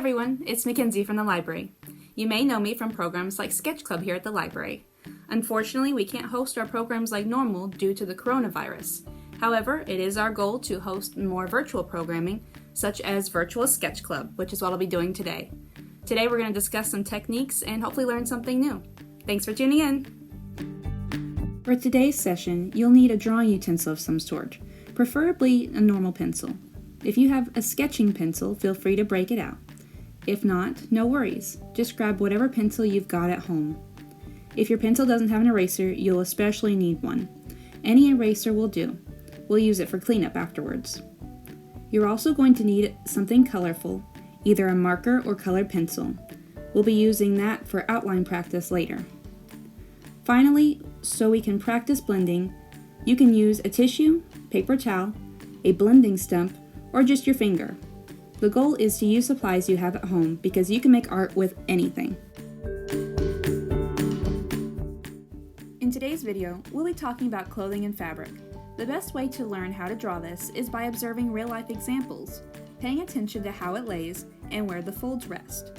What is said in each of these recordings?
everyone, it's Mackenzie from the library. You may know me from programs like Sketch Club here at the library. Unfortunately, we can't host our programs like normal due to the coronavirus. However, it is our goal to host more virtual programming, such as Virtual Sketch Club, which is what I'll be doing today. Today we're going to discuss some techniques and hopefully learn something new. Thanks for tuning in! For today's session, you'll need a drawing utensil of some sort, preferably a normal pencil. If you have a sketching pencil, feel free to break it out. If not, no worries. Just grab whatever pencil you've got at home. If your pencil doesn't have an eraser, you'll especially need one. Any eraser will do. We'll use it for cleanup afterwards. You're also going to need something colorful, either a marker or colored pencil. We'll be using that for outline practice later. Finally, so we can practice blending, you can use a tissue, paper towel, a blending stump, or just your finger. The goal is to use supplies you have at home because you can make art with anything. In today's video, we'll be talking about clothing and fabric. The best way to learn how to draw this is by observing real-life examples, paying attention to how it lays and where the folds rest.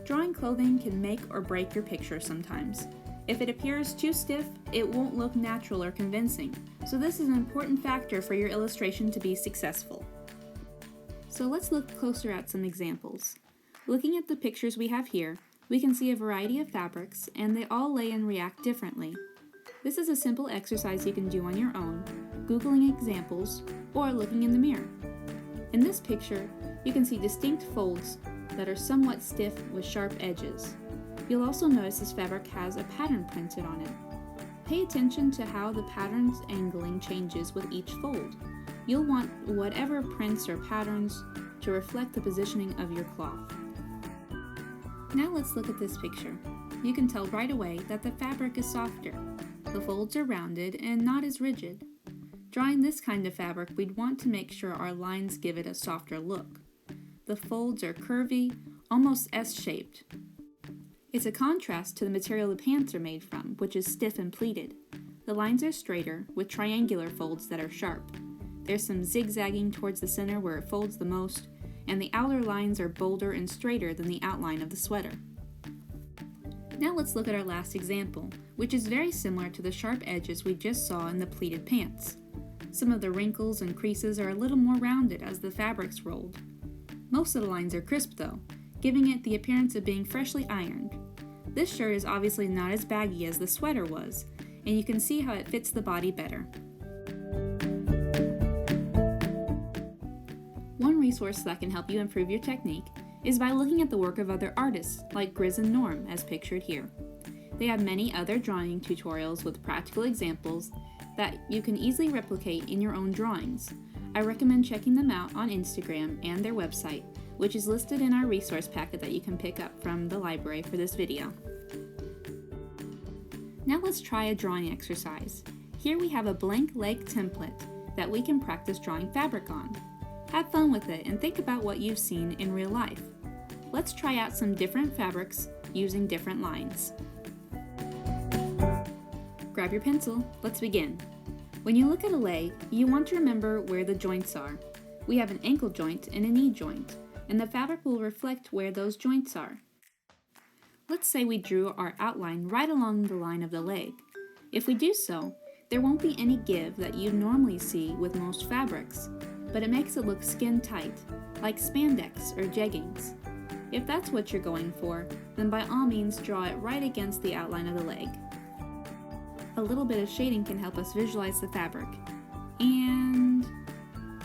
Drawing clothing can make or break your picture sometimes. If it appears too stiff, it won't look natural or convincing, so this is an important factor for your illustration to be successful. So let's look closer at some examples. Looking at the pictures we have here, we can see a variety of fabrics, and they all lay and react differently. This is a simple exercise you can do on your own, Googling examples, or looking in the mirror. In this picture, you can see distinct folds that are somewhat stiff with sharp edges. You'll also notice this fabric has a pattern printed on it. Pay attention to how the pattern's angling changes with each fold. You'll want whatever prints or patterns to reflect the positioning of your cloth. Now let's look at this picture. You can tell right away that the fabric is softer. The folds are rounded and not as rigid. Drawing this kind of fabric, we'd want to make sure our lines give it a softer look. The folds are curvy, almost S-shaped. It's a contrast to the material the pants are made from, which is stiff and pleated. The lines are straighter, with triangular folds that are sharp. There's some zigzagging towards the center where it folds the most, and the outer lines are bolder and straighter than the outline of the sweater. Now let's look at our last example, which is very similar to the sharp edges we just saw in the pleated pants. Some of the wrinkles and creases are a little more rounded as the fabric's rolled. Most of the lines are crisp though, giving it the appearance of being freshly ironed. This shirt is obviously not as baggy as the sweater was, and you can see how it fits the body better. One resource that can help you improve your technique is by looking at the work of other artists like Griz and Norm as pictured here. They have many other drawing tutorials with practical examples that you can easily replicate in your own drawings. I recommend checking them out on Instagram and their website, which is listed in our resource packet that you can pick up from the library for this video. Now let's try a drawing exercise. Here we have a blank leg template that we can practice drawing fabric on. Have fun with it and think about what you've seen in real life. Let's try out some different fabrics using different lines. Grab your pencil, let's begin. When you look at a leg, you want to remember where the joints are. We have an ankle joint and a knee joint, and the fabric will reflect where those joints are. Let's say we drew our outline right along the line of the leg. If we do so, there won't be any give that you normally see with most fabrics, but it makes it look skin tight, like spandex or jeggings. If that's what you're going for, then by all means draw it right against the outline of the leg. A little bit of shading can help us visualize the fabric. And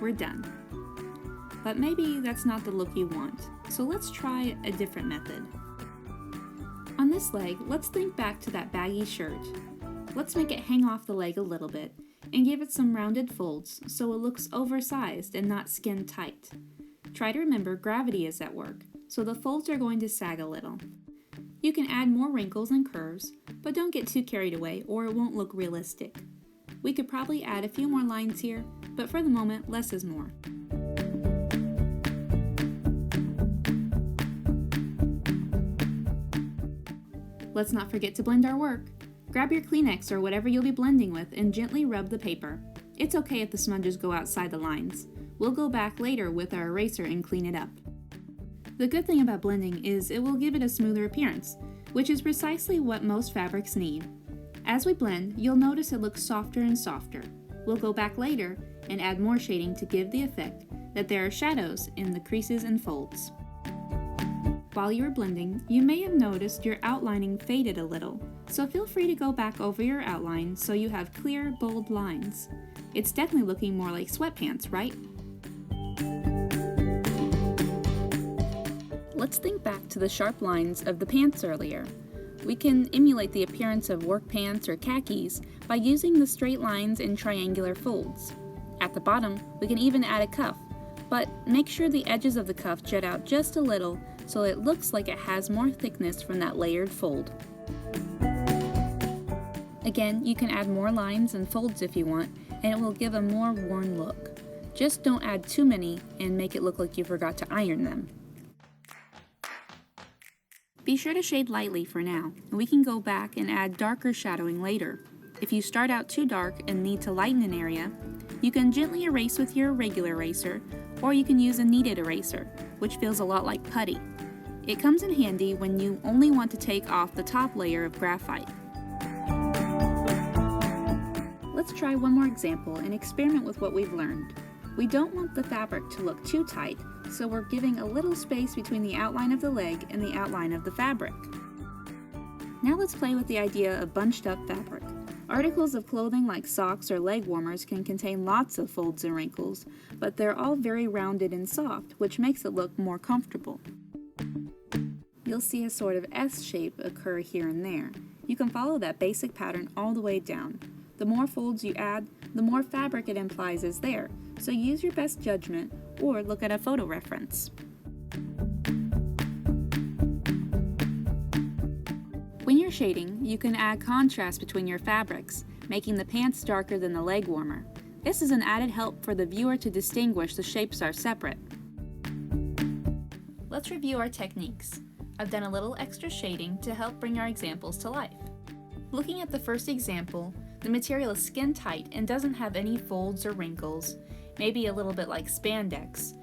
we're done. But maybe that's not the look you want, so let's try a different method. On this leg, let's think back to that baggy shirt. Let's make it hang off the leg a little bit and give it some rounded folds so it looks oversized and not skin tight. Try to remember gravity is at work, so the folds are going to sag a little. You can add more wrinkles and curves, but don't get too carried away or it won't look realistic. We could probably add a few more lines here, but for the moment, less is more. Let's not forget to blend our work. Grab your Kleenex or whatever you'll be blending with and gently rub the paper. It's okay if the smudges go outside the lines. We'll go back later with our eraser and clean it up. The good thing about blending is it will give it a smoother appearance, which is precisely what most fabrics need. As we blend, you'll notice it looks softer and softer. We'll go back later and add more shading to give the effect that there are shadows in the creases and folds. While you are blending, you may have noticed your outlining faded a little, so feel free to go back over your outline so you have clear, bold lines. It's definitely looking more like sweatpants, right? Let's think back to the sharp lines of the pants earlier. We can emulate the appearance of work pants or khakis by using the straight lines and triangular folds. At the bottom, we can even add a cuff, but make sure the edges of the cuff jut out just a little so it looks like it has more thickness from that layered fold. Again, you can add more lines and folds if you want, and it will give a more worn look. Just don't add too many and make it look like you forgot to iron them. Be sure to shade lightly for now, and we can go back and add darker shadowing later. If you start out too dark and need to lighten an area, you can gently erase with your regular eraser, or you can use a kneaded eraser, which feels a lot like putty. It comes in handy when you only want to take off the top layer of graphite. Let's try one more example and experiment with what we've learned. We don't want the fabric to look too tight, so we're giving a little space between the outline of the leg and the outline of the fabric. Now let's play with the idea of bunched up fabric. Articles of clothing like socks or leg warmers can contain lots of folds and wrinkles, but they're all very rounded and soft, which makes it look more comfortable. You'll see a sort of S shape occur here and there. You can follow that basic pattern all the way down. The more folds you add, the more fabric it implies is there, so use your best judgment or look at a photo reference. When you're shading, you can add contrast between your fabrics, making the pants darker than the leg warmer. This is an added help for the viewer to distinguish the shapes are separate. Let's review our techniques. I've done a little extra shading to help bring our examples to life. Looking at the first example, the material is skin tight and doesn't have any folds or wrinkles, maybe a little bit like spandex.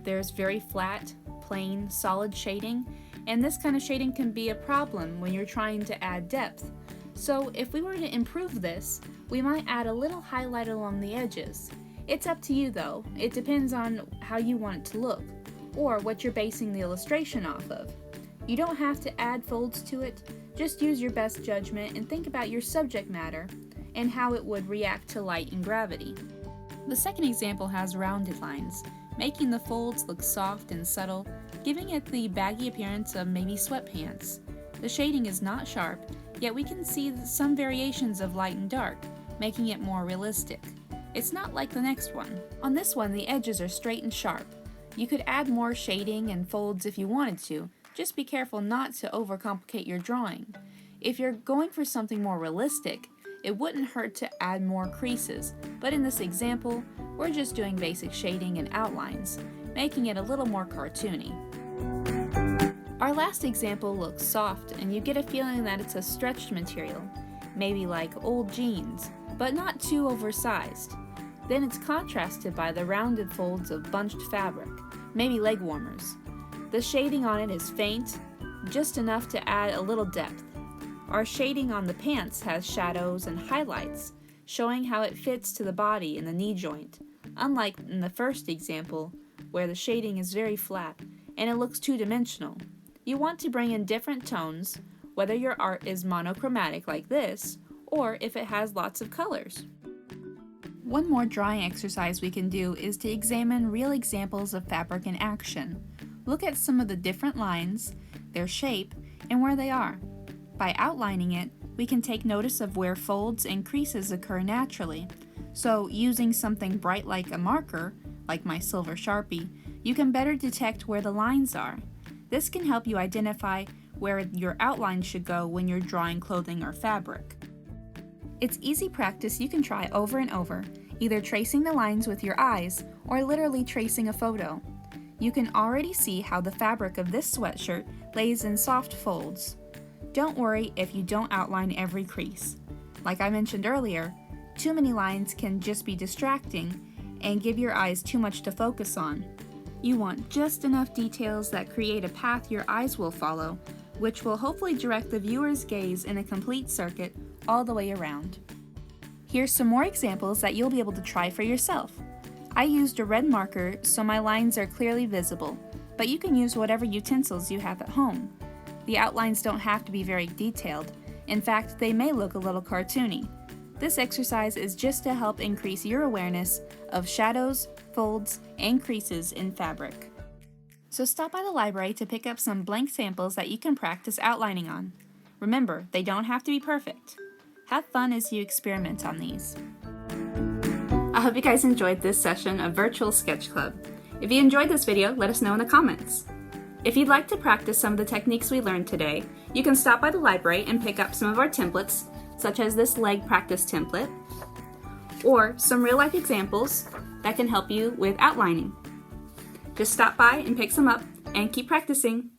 There's very flat, plain, solid shading, and this kind of shading can be a problem when you're trying to add depth. So if we were to improve this, we might add a little highlight along the edges. It's up to you though, it depends on how you want it to look, or what you're basing the illustration off of. You don't have to add folds to it, just use your best judgment and think about your subject matter and how it would react to light and gravity. The second example has rounded lines, making the folds look soft and subtle, giving it the baggy appearance of maybe sweatpants. The shading is not sharp, yet we can see some variations of light and dark, making it more realistic. It's not like the next one. On this one, the edges are straight and sharp. You could add more shading and folds if you wanted to, just be careful not to overcomplicate your drawing. If you're going for something more realistic, it wouldn't hurt to add more creases, but in this example, we're just doing basic shading and outlines, making it a little more cartoony. Our last example looks soft, and you get a feeling that it's a stretched material, maybe like old jeans, but not too oversized. Then it's contrasted by the rounded folds of bunched fabric, maybe leg warmers. The shading on it is faint, just enough to add a little depth. Our shading on the pants has shadows and highlights, showing how it fits to the body and the knee joint, unlike in the first example, where the shading is very flat and it looks two-dimensional. You want to bring in different tones, whether your art is monochromatic like this, or if it has lots of colors. One more drawing exercise we can do is to examine real examples of fabric in action. Look at some of the different lines, their shape, and where they are. By outlining it, we can take notice of where folds and creases occur naturally. So, using something bright like a marker, like my silver Sharpie, you can better detect where the lines are. This can help you identify where your outline should go when you're drawing clothing or fabric. It's easy practice you can try over and over, either tracing the lines with your eyes or literally tracing a photo. You can already see how the fabric of this sweatshirt lays in soft folds. Don't worry if you don't outline every crease. Like I mentioned earlier, too many lines can just be distracting and give your eyes too much to focus on. You want just enough details that create a path your eyes will follow, which will hopefully direct the viewer's gaze in a complete circuit all the way around. Here's some more examples that you'll be able to try for yourself. I used a red marker so my lines are clearly visible, but you can use whatever utensils you have at home. The outlines don't have to be very detailed. In fact, they may look a little cartoony. This exercise is just to help increase your awareness of shadows, folds, and creases in fabric. So stop by the library to pick up some blank samples that you can practice outlining on. Remember, they don't have to be perfect. Have fun as you experiment on these. I hope you guys enjoyed this session of Virtual Sketch Club. If you enjoyed this video, let us know in the comments. If you'd like to practice some of the techniques we learned today, you can stop by the library and pick up some of our templates, such as this leg practice template, or some real-life examples that can help you with outlining. Just stop by and pick some up and keep practicing.